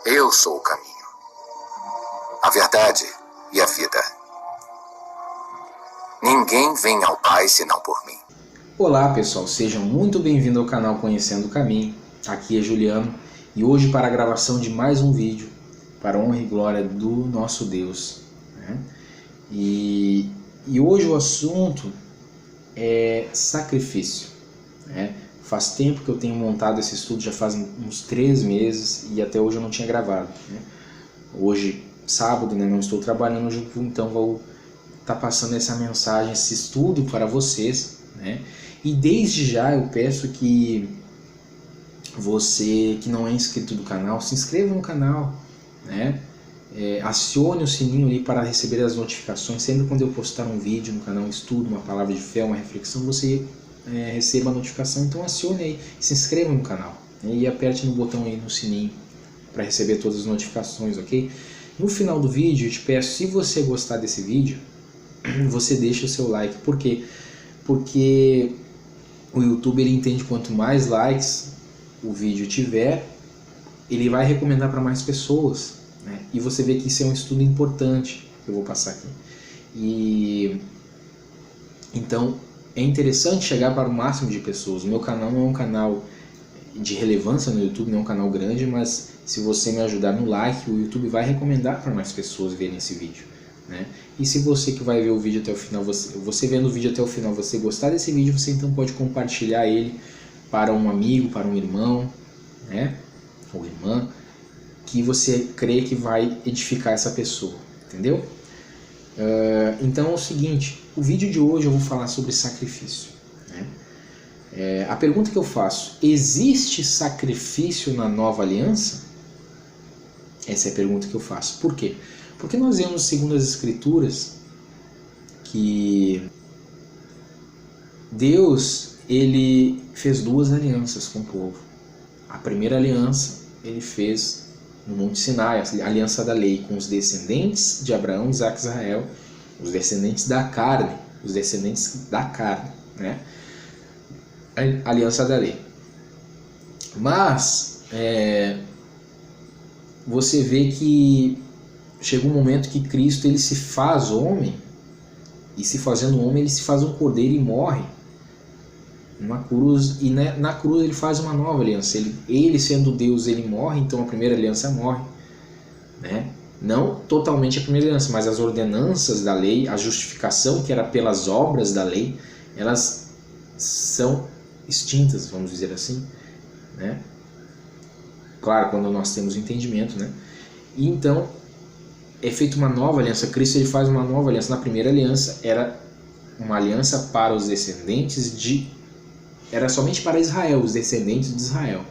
Eu sou o caminho, a verdade e a vida. Ninguém vem ao Pai senão por mim. Olá pessoal, sejam muito bem-vindos ao canal Conhecendo o Caminho. Aqui é Juliano e hoje para a gravação de mais um vídeo para a honra e glória do nosso Deus, né? E hoje o assunto é sacrifício, né? Faz tempo que eu tenho montado esse estudo, já faz uns 3 meses e até hoje eu não tinha gravado, né? Hoje, sábado, né, não estou trabalhando, então vou estar passando essa mensagem, esse estudo para vocês, né? E desde já eu peço que você que não é inscrito do canal, se inscreva no canal, né? Acione o sininho ali para receber as notificações. Sempre quando eu postar um vídeo no canal, um estudo, uma palavra de fé, uma reflexão, você receba a notificação. Então acione aí, se inscreva no canal, né? E aperte no botão aí no sininho para receber todas as notificações, ok? No final do vídeo eu te peço, se você gostar desse vídeo, você deixa o seu like. Por quê? Porque o YouTube ele entende quanto mais likes o vídeo tiver, ele vai recomendar para mais pessoas, né? E você vê que isso é um estudo importante que eu vou passar aqui. E então é interessante chegar para o máximo de pessoas. O meu canal não é um canal de relevância no YouTube, não é um canal grande, mas se você me ajudar no like, o YouTube vai recomendar para mais pessoas verem esse vídeo, né? E se você que vai ver o vídeo até o final, você vendo o vídeo até o final, você gostar desse vídeo, você então pode compartilhar ele para um amigo, para um irmão, né? Ou irmã, que você crê que vai edificar essa pessoa, entendeu? Então é o seguinte, o vídeo de hoje eu vou falar sobre sacrifício, né? A pergunta que eu faço: existe sacrifício na nova aliança? Essa é a pergunta que eu faço. Por quê? Porque nós vemos, segundo as Escrituras, que Deus ele fez 2 alianças com o povo. A primeira aliança ele fez no Monte Sinai, a aliança da lei, com os descendentes de Abraão, Isaac e Israel, os descendentes da carne, né? A aliança da lei. Mas você vê que chega um momento que Cristo ele se faz homem, e se fazendo homem ele se faz um cordeiro e morre na cruz, e na cruz ele faz uma nova aliança. Ele sendo Deus, ele morre, então a primeira aliança morre, né? Não totalmente a primeira aliança, mas as ordenanças da lei, a justificação que era pelas obras da lei, elas são extintas, vamos dizer assim, né? Claro, quando nós temos entendimento, né? E então é feita uma nova aliança. Cristo ele faz uma nova aliança. Na primeira aliança era uma aliança para os descendentes era somente para Israel, os descendentes de Israel,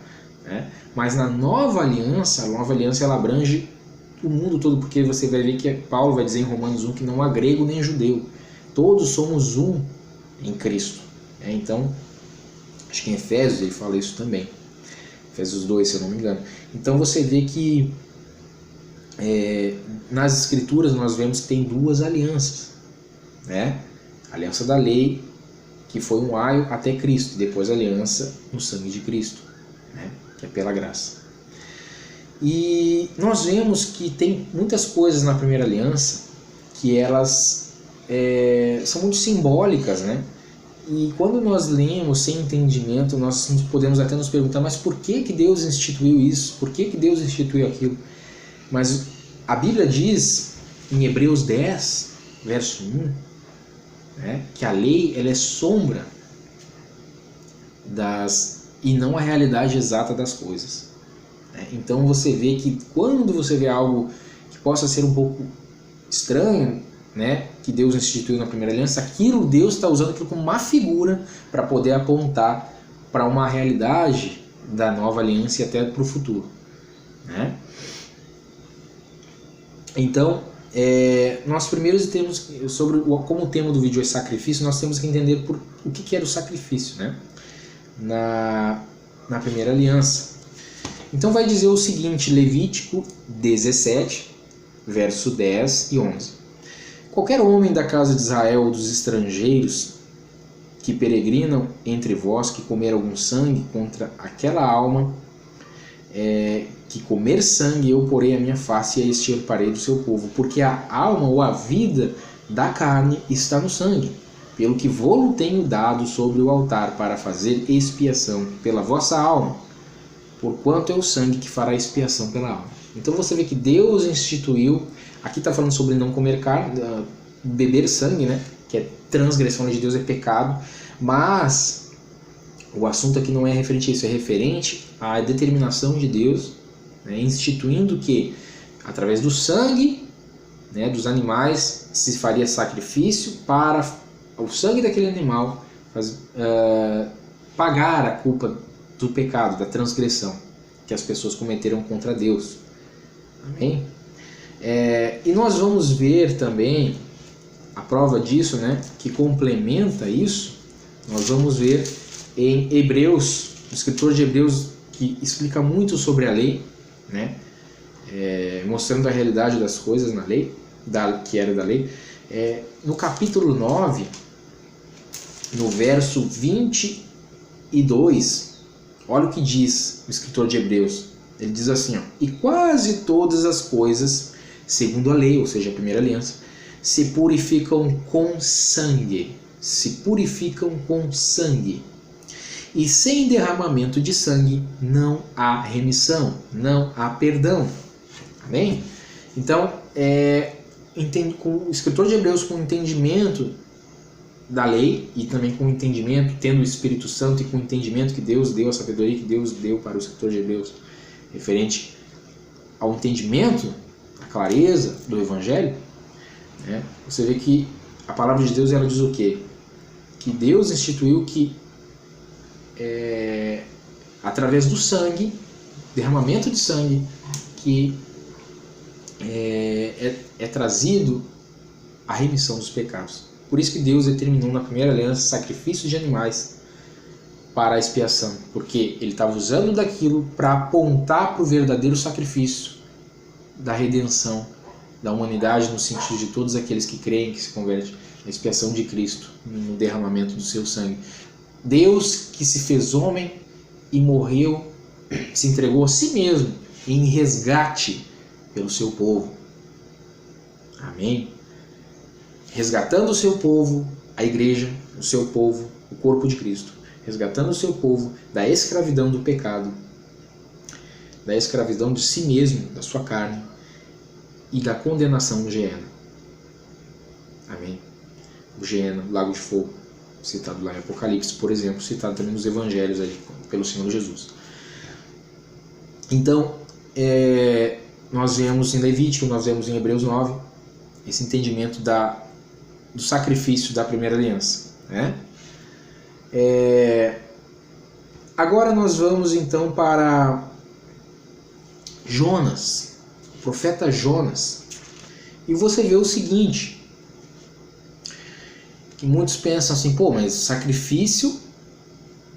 né? Mas na nova aliança, ela abrange o mundo todo, porque você vai ver que Paulo vai dizer em Romanos 1 que não há grego nem judeu, todos somos um em Cristo, né? Então, acho que em Efésios ele fala isso também, Efésios 2, se eu não me engano. Então você vê que nas Escrituras nós vemos que tem 2 alianças, né? A aliança da lei, que foi um aio até Cristo, e depois a aliança no sangue de Cristo, né? Que é pela graça. E nós vemos que tem muitas coisas na primeira aliança que elas são muito simbólicas, né? E quando nós lemos sem entendimento, nós podemos até nos perguntar, mas por que Deus instituiu isso? Por que Deus instituiu aquilo? Mas a Bíblia diz em Hebreus 10, verso 1, né, que a lei ela é sombra e não a realidade exata das coisas, né? Então você vê que quando você vê algo que possa ser um pouco estranho, né, que Deus instituiu na primeira aliança, Deus está usando aquilo como uma figura para poder apontar para uma realidade da nova aliança e até para o futuro, né? Então, nós primeiros temos, como o tema do vídeo é sacrifício, nós temos que entender o que era o sacrifício, né? Na primeira aliança. Então vai dizer o seguinte, Levítico 17, verso 10 e 11. Qualquer homem da casa de Israel ou dos estrangeiros que peregrinam entre vós, que comer algum sangue contra aquela alma que comer sangue eu porei a minha face e a extirparei do seu povo, porque a alma ou a vida da carne está no sangue, pelo que vou-lo tenho dado sobre o altar para fazer expiação pela vossa alma, porquanto é o sangue que fará expiação pela alma. Então você vê que Deus instituiu, aqui está falando sobre não comer carne, beber sangue, né? Que é transgressão de Deus, é pecado, mas o assunto aqui não é referente a isso, é referente à determinação de Deus, né, instituindo que através do sangue, né, dos animais se faria sacrifício para o sangue daquele animal pagar a culpa do pecado, da transgressão que as pessoas cometeram contra Deus. Amém? E nós vamos ver também a prova disso, né, que complementa isso. Nós vamos ver em Hebreus, o escritor de Hebreus, que explica muito sobre a lei, né, mostrando a realidade das coisas na lei, que era da lei. No capítulo 9, no verso 22, olha o que diz o escritor de Hebreus. Ele diz assim, ó, e quase todas as coisas, segundo a lei, ou seja, a primeira aliança, se purificam com sangue. Se purificam com sangue. E sem derramamento de sangue não há remissão, não há perdão. Amém? Então, com o escritor de Hebreus, com o entendimento da lei e também com o entendimento, tendo o Espírito Santo e com o entendimento que Deus deu, a sabedoria que Deus deu para o escritor de Hebreus, referente ao entendimento, a clareza do Evangelho, né, você vê que a palavra de Deus ela diz o quê? Que Deus instituiu que através do sangue, derramamento de sangue, que é trazido a remissão dos pecados. Por isso que Deus determinou na primeira aliança sacrifícios de animais para a expiação, porque ele estava usando daquilo para apontar para o verdadeiro sacrifício da redenção da humanidade, no sentido de todos aqueles que creem, que se convertem, a expiação de Cristo, no derramamento do seu sangue. Deus que se fez homem e morreu, se entregou a si mesmo em resgate pelo seu povo. Amém? Resgatando o seu povo, a igreja, o seu povo, o corpo de Cristo. Resgatando o seu povo da escravidão do pecado, da escravidão de si mesmo, da sua carne e da condenação no Geena. Amém? O Geena, o lago de fogo, citado lá em Apocalipse, por exemplo, citado também nos Evangelhos ali, pelo Senhor Jesus. Então, nós vemos em Levítico, nós vemos em Hebreus 9, esse entendimento do sacrifício da primeira aliança, né? Agora nós vamos então para Jonas, o profeta Jonas, e você vê o seguinte, que muitos pensam assim, mas sacrifício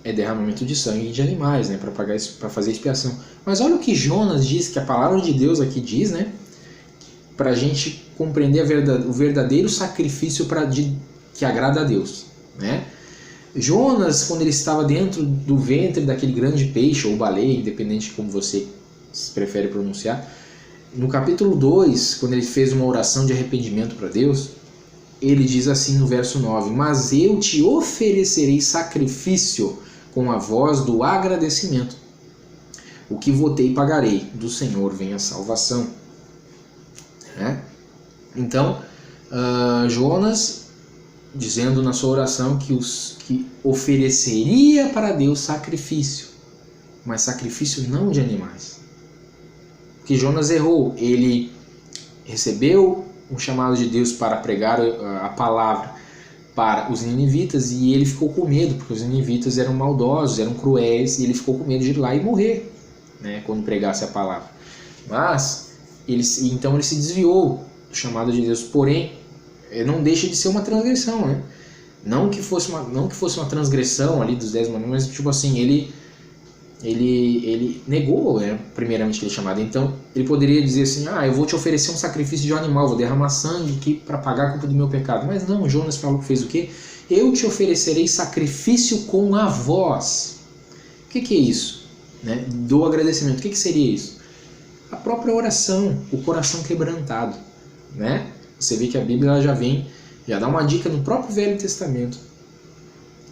é derramamento de sangue de animais, né, para fazer expiação. Mas olha o que Jonas diz, que a palavra de Deus aqui diz, né, para a gente compreender o verdadeiro sacrifício que agrada a Deus, né? Jonas, quando ele estava dentro do ventre daquele grande peixe, ou baleia, independente de como você prefere pronunciar, no capítulo 2, quando ele fez uma oração de arrependimento para Deus, ele diz assim no verso 9, mas eu te oferecerei sacrifício com a voz do agradecimento. O que votei pagarei, do Senhor vem a salvação. Então, Jonas, dizendo na sua oração que ofereceria para Deus sacrifício, mas sacrifício não de animais. Porque Jonas errou, ele recebeu um chamado de Deus para pregar a palavra para os ninivitas e ele ficou com medo, porque os ninivitas eram maldosos, eram cruéis, e ele ficou com medo de ir lá e morrer, né, quando pregasse a palavra. Mas então ele se desviou do chamado de Deus, porém não deixa de ser uma transgressão, né? Não que fosse uma transgressão ali dos 10 mandamentos, mas tipo assim, ele negou, primeiramente aquele chamado. Então ele poderia dizer assim, eu vou te oferecer um sacrifício de um animal, vou derramar sangue aqui para pagar a culpa do meu pecado. Mas não, Jonas fez o quê? Eu te oferecerei sacrifício com a voz. O que é isso? Do agradecimento. O que seria isso? a própria oração, o coração quebrantado, né? Você vê que a Bíblia já dá uma dica no próprio Velho Testamento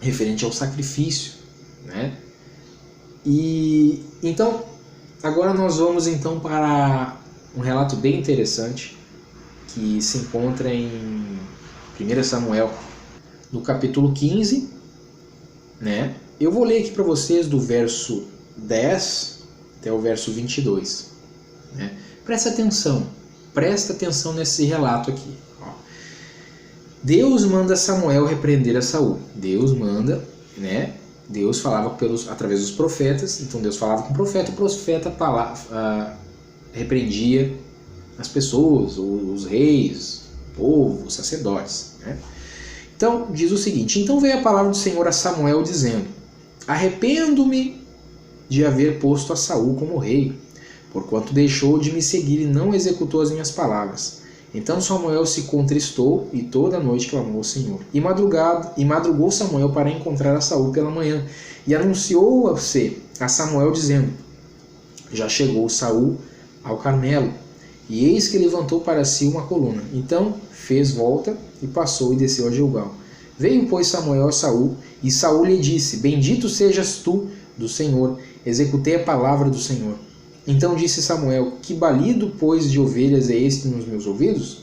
referente ao sacrifício, né? E então agora nós vamos então para um relato bem interessante que se encontra em 1 Samuel, no capítulo 15, né? Eu vou ler aqui para vocês do verso 10 até o verso 22, né? Presta atenção nesse relato aqui. Ó. Deus manda Samuel repreender a Saul. Deus manda, né? Deus falava através dos profetas, então Deus falava com o profeta repreendia as pessoas, os reis, o povo, os sacerdotes, né? Então diz o seguinte: então veio a palavra do Senhor a Samuel dizendo: arrependo-me de haver posto a Saul como rei, porquanto deixou de me seguir e não executou as minhas palavras. Então Samuel se contristou e toda a noite clamou ao Senhor. E madrugou Samuel para encontrar a Saul pela manhã, e anunciou-se a Samuel dizendo: já chegou Saul ao Carmelo, e eis que levantou para si uma coluna. Então fez volta e passou e desceu a Gilgal. Veio, pois, Samuel a Saul, e Saul lhe disse: bendito sejas tu do Senhor, executei a palavra do Senhor. Então disse Samuel: que balido, pois, de ovelhas é este nos meus ouvidos?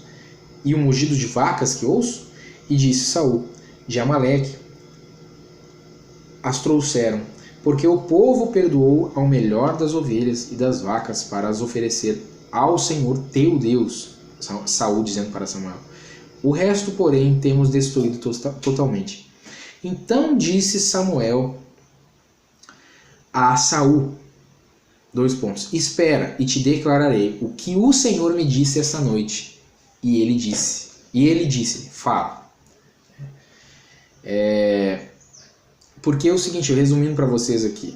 E o mugido de vacas que ouço? E disse Saul: de Amaleque as trouxeram, porque o povo perdoou ao melhor das ovelhas e das vacas para as oferecer ao Senhor teu Deus. Saul dizendo para Samuel: o resto, porém, temos destruído totalmente. Então disse Samuel a Saul, espera, e te declararei o que o Senhor me disse essa noite. E ele disse, fala. Porque é o seguinte, resumindo para vocês aqui,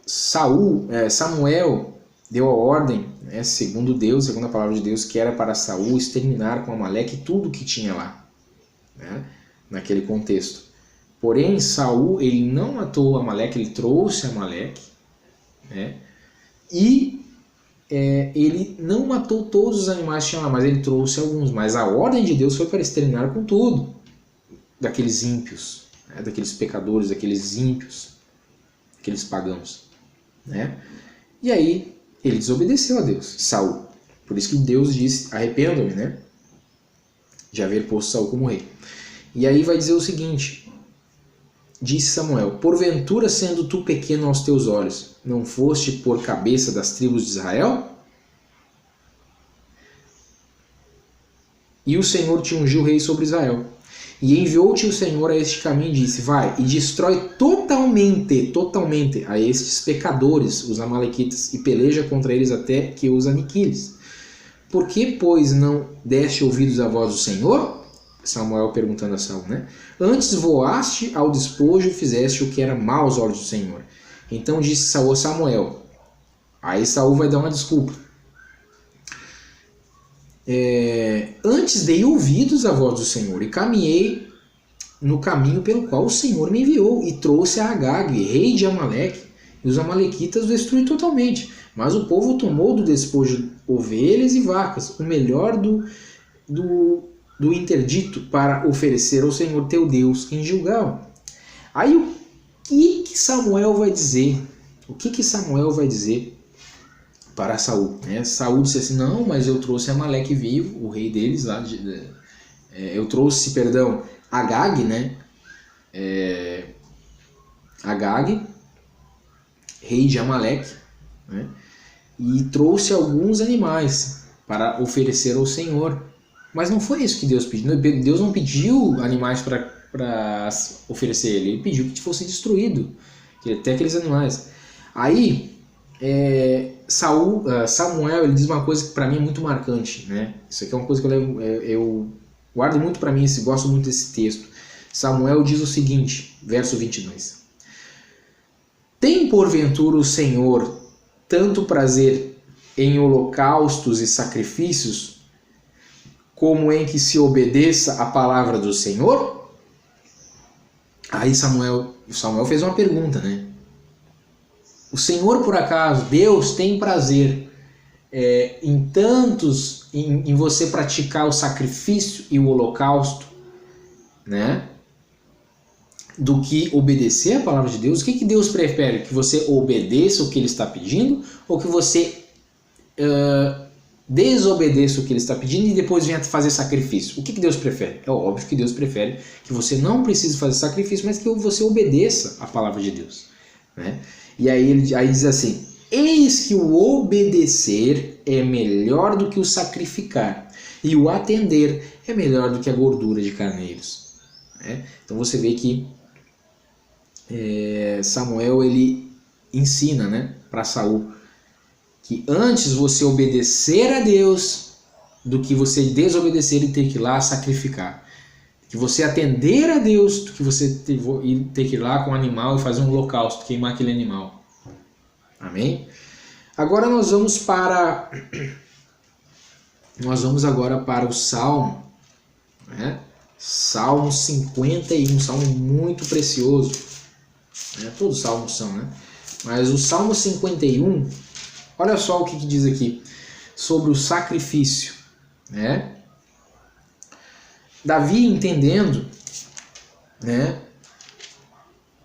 Samuel deu a ordem, né, segundo a palavra de Deus, que era para Saul exterminar com Amaleque tudo que tinha lá, né, naquele contexto. Porém, Saul, ele não matou Amaleque, ele trouxe Amaleque, né, e ele não matou todos os animais que tinham lá, mas ele trouxe alguns. Mas a ordem de Deus foi para exterminar com tudo, daqueles ímpios, né, daqueles pecadores, daqueles ímpios, aqueles pagãos, né? E aí ele desobedeceu a Deus, Saul. Por isso que Deus disse: arrependo-me, né, de haver posto Saul como rei. E aí vai dizer o seguinte: disse Samuel: porventura, sendo tu pequeno aos teus olhos, não foste por cabeça das tribos de Israel? E o Senhor te ungiu rei sobre Israel. E enviou-te o Senhor a este caminho e disse: vai e destrói totalmente a estes pecadores, os amalequitas, e peleja contra eles até que os aniquiles. Por que, pois, não deste ouvidos à voz do Senhor? Samuel perguntando a Saul, né? Antes voaste ao despojo e fizeste o que era mau aos olhos do Senhor. Então disse Saul a Samuel. Aí Saul vai dar uma desculpa. Antes dei ouvidos à voz do Senhor e caminhei no caminho pelo qual o Senhor me enviou e trouxe a Agag, rei de Amaleque, e os amalequitas o destruí totalmente. Mas o povo tomou do despojo ovelhas e vacas, o melhor do interdito, para oferecer ao Senhor teu Deus em Gilgal. Aí o que Samuel vai dizer? O que Samuel vai dizer para Saul? Saul disse assim: não, mas eu trouxe Amaleque vivo, o rei deles lá. Eu trouxe, Agag, né? Agag, rei de Amaleque, né? E trouxe alguns animais para oferecer ao Senhor. Mas não foi isso que Deus pediu. Deus não pediu animais para oferecer ele. Ele pediu que fosse destruído, até aqueles animais. Aí Samuel, ele diz uma coisa que para mim é muito marcante, né? Isso aqui é uma coisa que eu guardo muito para mim, gosto muito desse texto. Samuel diz o seguinte, verso 22: tem porventura o Senhor tanto prazer em holocaustos e sacrifícios, como em que se obedeça a palavra do Senhor? Aí Samuel fez uma pergunta, né? O Senhor, por acaso, Deus tem prazer em você praticar o sacrifício e o holocausto, né, do que obedecer a palavra de Deus. O que Deus prefere? Que você obedeça o que Ele está pedindo ou que você desobedeça o que Ele está pedindo e depois venha fazer sacrifício? O que Deus prefere? É óbvio que Deus prefere que você não precise fazer sacrifício, mas que você obedeça a palavra de Deus, né? E aí ele diz assim: eis que o obedecer é melhor do que o sacrificar, e o atender é melhor do que a gordura de carneiros. Né? Então você vê que Samuel ele ensina, né, para Saul que antes você obedecer a Deus do que você desobedecer e ter que ir lá sacrificar. Que você atender a Deus do que você ter que ir lá com o animal e fazer um holocausto, queimar aquele animal. Amém? Agora nós vamos agora para o Salmo, né? Salmo 51, salmo muito precioso. Todos os salmos são, né? Mas o Salmo 51, olha só o que diz aqui sobre o sacrifício, né? Davi entendendo, né,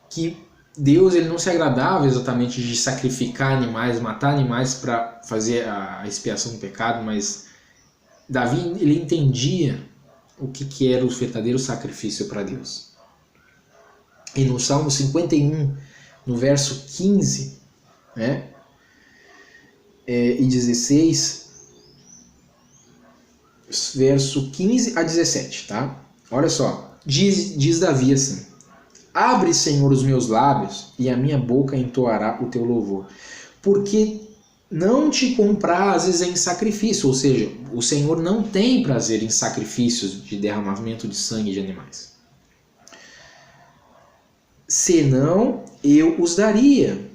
que Deus ele não se agradava exatamente de sacrificar animais, matar animais para fazer a expiação do pecado, mas Davi ele entendia o que era o verdadeiro sacrifício para Deus. E no Salmo 51, no verso 15, né, e 16, verso 15 a 17, tá? Olha só, diz Davi assim: abre, Senhor, os meus lábios, e a minha boca entoará o teu louvor. Porque não te comprazes em sacrifício, ou seja, o Senhor não tem prazer em sacrifícios de derramamento de sangue de animais. Senão eu os daria.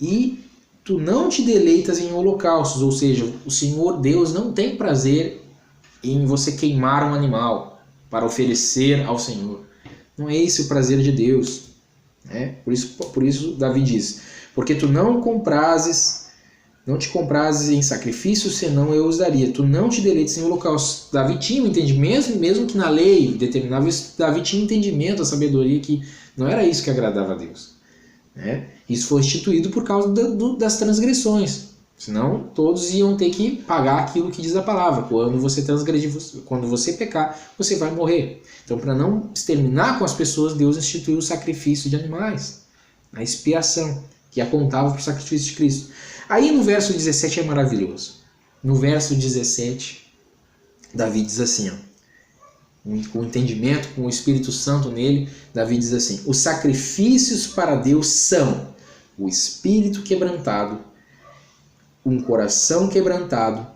E tu não te deleitas em holocaustos, ou seja, o Senhor Deus não tem prazer em você queimar um animal para oferecer ao Senhor. Não é esse o prazer de Deus, né? Por isso Davi diz: porque tu não te comprazes em sacrifício, senão eu os daria. Tu não te deleites em holocaustos. Davi tinha um entendimento, mesmo que na lei determinava isso, Davi tinha um entendimento, a sabedoria que não era isso que agradava a Deus, né? Isso foi instituído por causa das transgressões. Senão todos iam ter que pagar aquilo que diz a palavra. Quando você transgredir, quando você pecar, você vai morrer. Então, para não exterminar com as pessoas, Deus instituiu o sacrifício de animais, a expiação, que apontava para o sacrifício de Cristo. Aí no verso 17 é maravilhoso. No verso 17, Davi diz assim, com o entendimento, com o Espírito Santo nele, Davi diz assim: os sacrifícios para Deus são o espírito quebrantado, um coração quebrantado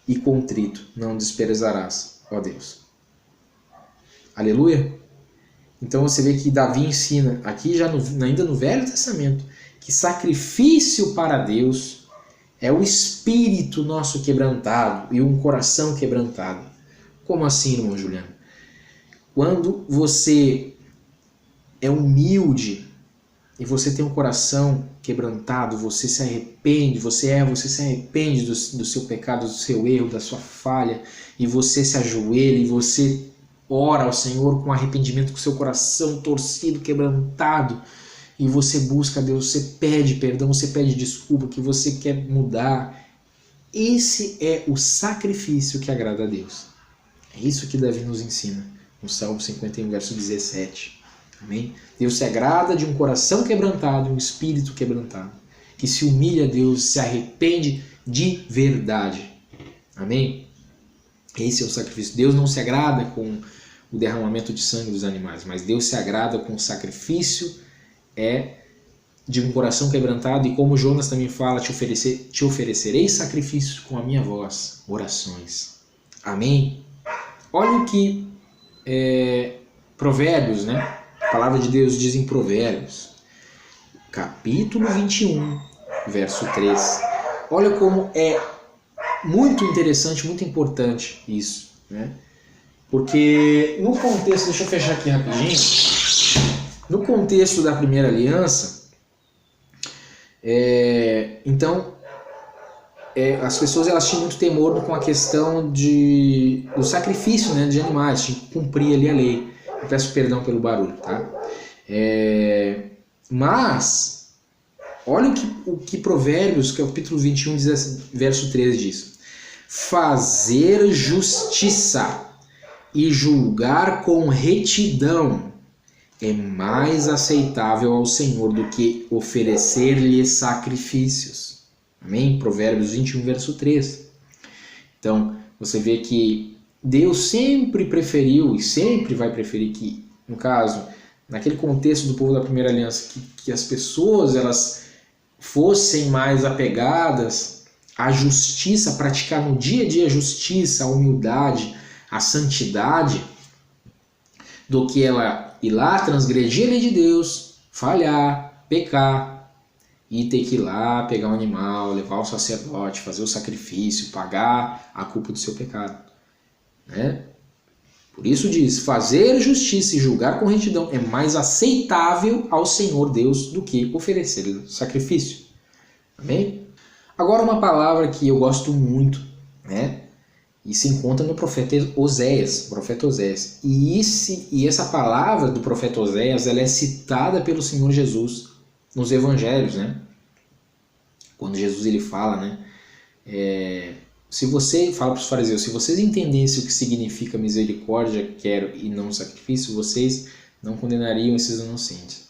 e contrito não desprezarás, ó Deus. Aleluia? Então você vê que Davi ensina, aqui já ainda no Velho Testamento, que sacrifício para Deus é o espírito nosso quebrantado e um coração quebrantado. Como assim, irmão Juliano? Quando você é humilde e você tem um coração quebrantado, você se arrepende, você se arrepende do seu pecado, do seu erro, da sua falha, e você se ajoelha e você ora ao Senhor com arrependimento, com seu coração torcido, quebrantado, e você busca a Deus, você pede perdão, você pede desculpa, que você quer mudar. Esse é o sacrifício que agrada a Deus. É isso que Davi nos ensina no Salmo 51, verso 17. Amém? Deus se agrada de um coração quebrantado, um espírito quebrantado, que se humilha a Deus, se arrepende de verdade. Amém? Esse é o sacrifício. Deus não se agrada com o derramamento de sangue dos animais, mas Deus se agrada com o sacrifício de um coração quebrantado, e como Jonas também fala, te oferecerei sacrifício com a minha voz, orações. Amém? Olha o que Provérbios, né? A palavra de Deus diz em Provérbios, capítulo 21, verso 3. Olha como é muito interessante, muito importante isso, né? Porque no contexto, deixa eu fechar aqui rapidinho, no contexto da primeira aliança, então as pessoas elas tinham muito temor com a questão do sacrifício, né, de animais, tinha que cumprir ali a lei. Eu peço perdão pelo barulho, tá? Mas, olha o que Provérbios, capítulo 21, verso 13 diz. Fazer justiça e julgar com retidão é mais aceitável ao Senhor do que oferecer-lhe sacrifícios. Amém? Provérbios 21, verso 3. Então, você vê que Deus sempre preferiu e sempre vai preferir que, no caso, naquele contexto do povo da primeira aliança, que as pessoas elas fossem mais apegadas à justiça, praticar no dia a dia a justiça, a humildade, a santidade, do que ela ir lá, transgredir a lei de Deus, falhar, pecar, e ter que ir lá pegar um animal, levar o sacerdote, fazer o sacrifício, pagar a culpa do seu pecado. Né? Por isso diz, fazer justiça e julgar com retidão é mais aceitável ao Senhor Deus do que oferecer sacrifício. Amém? Agora uma palavra que eu gosto muito, né? E se encontra no profeta Oséias. E essa palavra do profeta Oséias ela é citada pelo Senhor Jesus nos evangelhos, né? Quando Jesus ele fala, né? Se você fala para os fariseus, se vocês entendessem o que significa misericórdia, quero e não sacrifício, vocês não condenariam esses inocentes,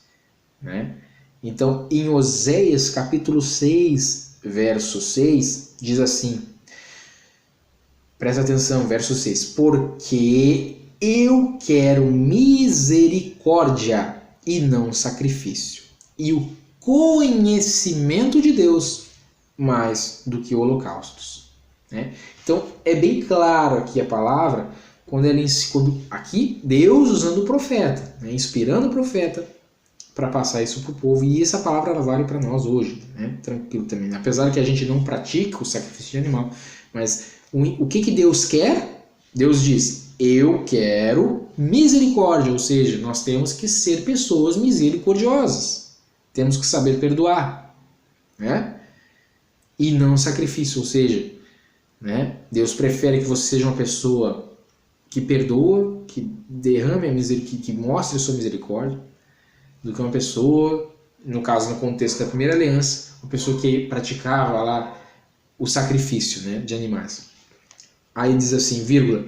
né? Então, em Oséias capítulo 6, verso 6, diz assim, presta atenção, verso 6, porque eu quero misericórdia e não sacrifício, e o conhecimento de Deus mais do que holocaustos. Né? Então é bem claro aqui a palavra, quando aqui Deus usando o profeta, né? Inspirando o profeta para passar isso para o povo, e essa palavra ela vale para nós hoje, né? Tranquilo também, apesar que a gente não pratica o sacrifício de animal, mas o que Deus quer? Deus diz, eu quero misericórdia, ou seja, nós temos que ser pessoas misericordiosas, temos que saber perdoar, né? E não sacrifício, ou seja, né? Deus prefere que você seja uma pessoa que perdoa, que derrame a misericórdia, que mostre a sua misericórdia, do que uma pessoa, no caso, no contexto da primeira aliança, uma pessoa que praticava lá o sacrifício, né, de animais. Aí diz assim, vírgula,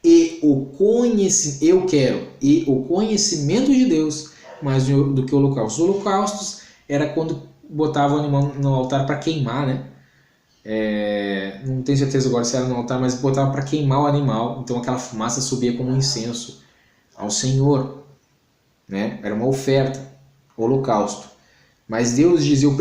eu quero e o conhecimento de Deus mais do que o holocausto. Os holocaustos era quando botava o animal no altar para queimar, né? Não tenho certeza agora se era no altar, mas botava para queimar o animal, então aquela fumaça subia como um incenso ao Senhor, né? Era uma oferta, holocausto. Mas Deus diz, eu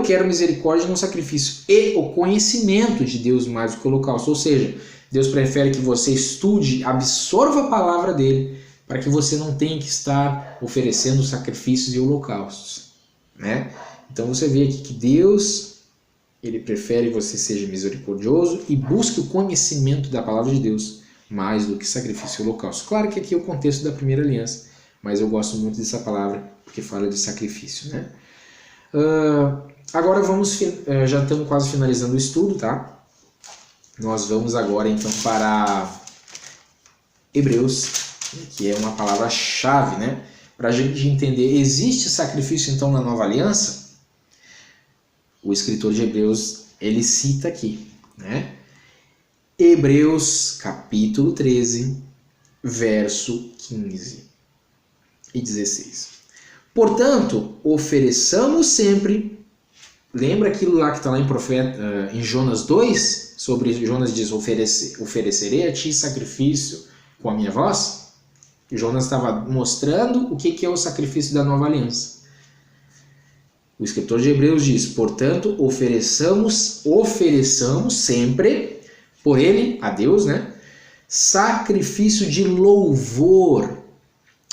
quero misericórdia e não sacrifício, e o conhecimento de Deus mais do que o holocausto. Ou seja, Deus prefere que você estude, absorva a palavra dele, para que você não tenha que estar oferecendo sacrifícios e holocaustos, né? Então você vê aqui que Deus, ele prefere que você seja misericordioso e busque o conhecimento da palavra de Deus mais do que sacrifício e holocausto. Claro que aqui é o contexto da primeira aliança, mas eu gosto muito dessa palavra porque fala de sacrifício, né? Agora já estamos quase finalizando o estudo, tá? Nós vamos agora então para Hebreus, que é uma palavra-chave, né? Para a gente entender, existe sacrifício então na nova aliança? O escritor de Hebreus, ele cita aqui, né? Hebreus capítulo 13, verso 15 e 16. Portanto, ofereçamos sempre, lembra aquilo lá que está lá em Jonas 2? Sobre Jonas diz, oferecerei a ti sacrifício com a minha voz? Jonas estava mostrando o que é o sacrifício da nova aliança. O escritor de Hebreus diz, portanto, ofereçamos sempre, por ele, a Deus, né? Sacrifício de louvor,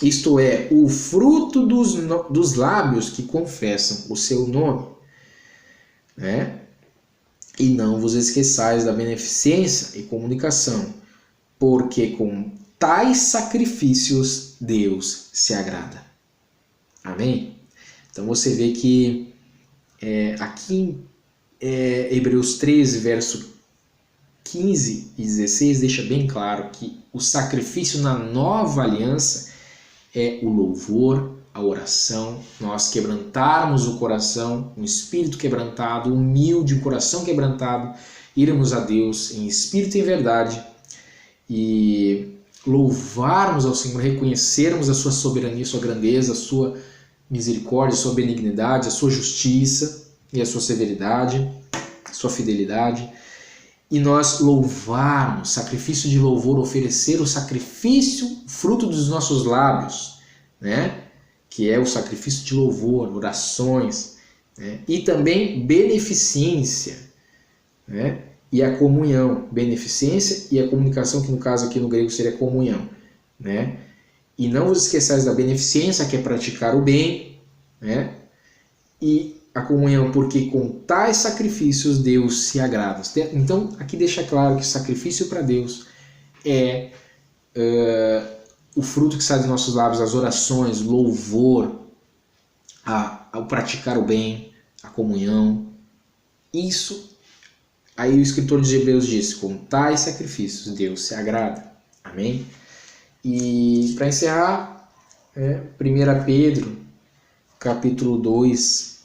isto é, o fruto dos lábios que confessam o seu nome, né? E não vos esqueçais da beneficência e comunicação, porque com tais sacrifícios Deus se agrada. Amém? Então você vê que aqui Hebreus 13, verso 15 e 16 deixa bem claro que o sacrifício na nova aliança é o louvor, a oração, nós quebrantarmos o coração, um espírito quebrantado, humilde, um coração quebrantado, irmos a Deus em espírito e em verdade e louvarmos ao Senhor, reconhecermos a sua soberania, a sua grandeza, a sua misericórdia, a sua benignidade, a sua justiça e a sua severidade, a sua fidelidade. E nós louvarmos, sacrifício de louvor, oferecer o sacrifício, fruto dos nossos lábios, né? Que é o sacrifício de louvor, orações, né? E também beneficência, né? E a comunhão, beneficência e a comunicação, que no caso aqui no grego seria comunhão, né? E não vos esqueçais da beneficência, que é praticar o bem, né? E a comunhão, porque com tais sacrifícios Deus se agrada. Então, aqui deixa claro que o sacrifício para Deus é o fruto que sai dos nossos lábios, as orações, louvor, ao praticar o bem, a comunhão. Isso, aí o escritor de Hebreus diz, com tais sacrifícios Deus se agrada. Amém? E para encerrar, 1 Pedro, capítulo 2,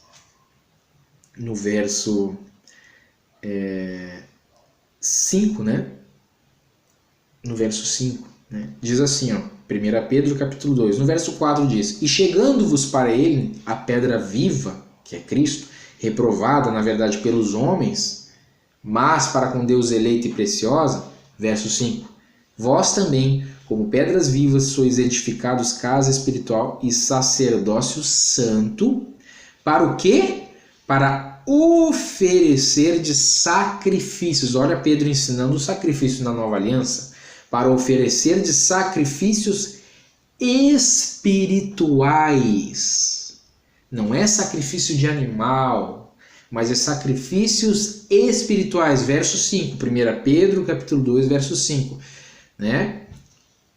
no verso 5, né? No verso 5, né? Diz assim, ó, 1 Pedro capítulo 2, no verso 4 diz, e chegando-vos para ele a pedra viva, que é Cristo, reprovada, na verdade, pelos homens, mas para com Deus eleita e preciosa, verso 5, vós também, como pedras vivas, sois edificados casa espiritual e sacerdócio santo, para o quê? Para oferecer de sacrifícios. Olha Pedro ensinando o sacrifício na nova aliança. Para oferecer de sacrifícios espirituais. Não é sacrifício de animal, mas é sacrifícios espirituais. Verso 5, 1 Pedro capítulo 2, verso 5. Né?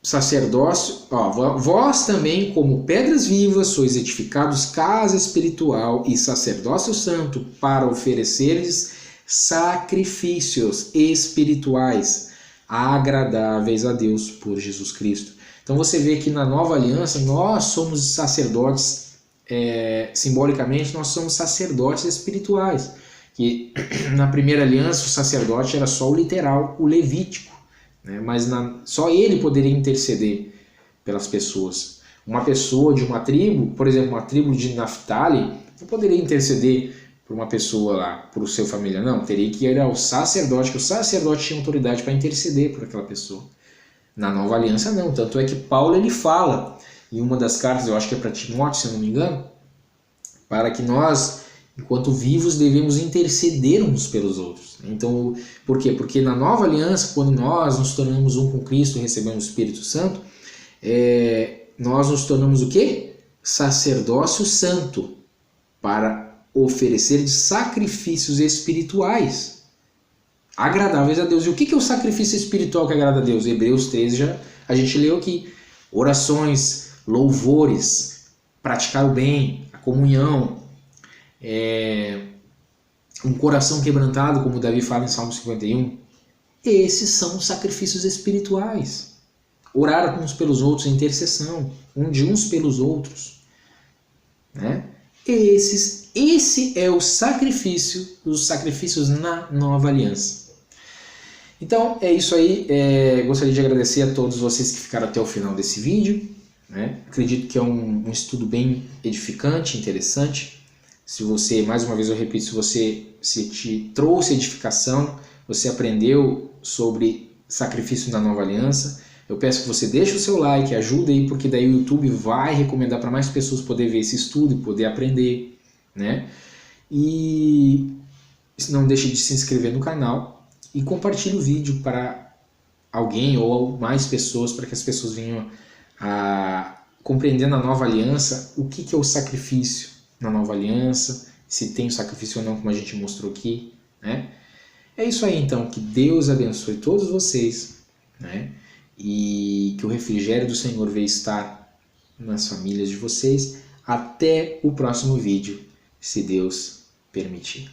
Sacerdócio, vós também, como pedras vivas, sois edificados casa espiritual e sacerdócio santo, para ofereceres sacrifícios espirituais agradáveis a Deus por Jesus Cristo. Então você vê que na nova aliança nós somos sacerdotes, simbolicamente nós somos sacerdotes espirituais. Que na primeira aliança o sacerdote era só o literal, o levítico. Mas só ele poderia interceder pelas pessoas. Uma pessoa de uma tribo, por exemplo, uma tribo de Naftali, não poderia interceder por uma pessoa lá, por seu família, não. Teria que ir ao sacerdote, que o sacerdote tinha autoridade para interceder por aquela pessoa. Na nova aliança, não. Tanto é que Paulo ele fala, em uma das cartas, eu acho que é para Timóteo, se eu não me engano, para que nós, enquanto vivos, devemos interceder uns pelos outros. Então, por quê? Porque na nova aliança, quando nós nos tornamos um com Cristo e recebemos o Espírito Santo, nós nos tornamos o quê? Sacerdócio santo, para oferecer de sacrifícios espirituais agradáveis a Deus. E o que é o sacrifício espiritual que agrada a Deus? Hebreus 13 a gente leu aqui. Orações, louvores, praticar o bem, a comunhão, um coração quebrantado, como Davi fala em Salmo 51. Esses são os sacrifícios espirituais. Orar uns pelos outros, intercessão, de uns pelos outros, né? Esse é o sacrifício, os sacrifícios na nova aliança. Então é isso aí. Gostaria de agradecer a todos vocês que ficaram até o final desse vídeo, né? Acredito que é um estudo bem edificante, interessante. Se você, mais uma vez eu repito, se te trouxe edificação, você aprendeu sobre sacrifício na nova aliança, eu peço que você deixe o seu like, ajude aí, porque daí o YouTube vai recomendar para mais pessoas poder ver esse estudo e poder aprender, né? E não deixe de se inscrever no canal e compartilhe o vídeo para alguém ou mais pessoas, para que as pessoas venham a compreender na nova aliança o que é o sacrifício na nova aliança, se tem o sacrifício ou não, como a gente mostrou aqui, né? É isso aí então, que Deus abençoe todos vocês, né? E que o refrigério do Senhor venha estar nas famílias de vocês. Até o próximo vídeo, se Deus permitir.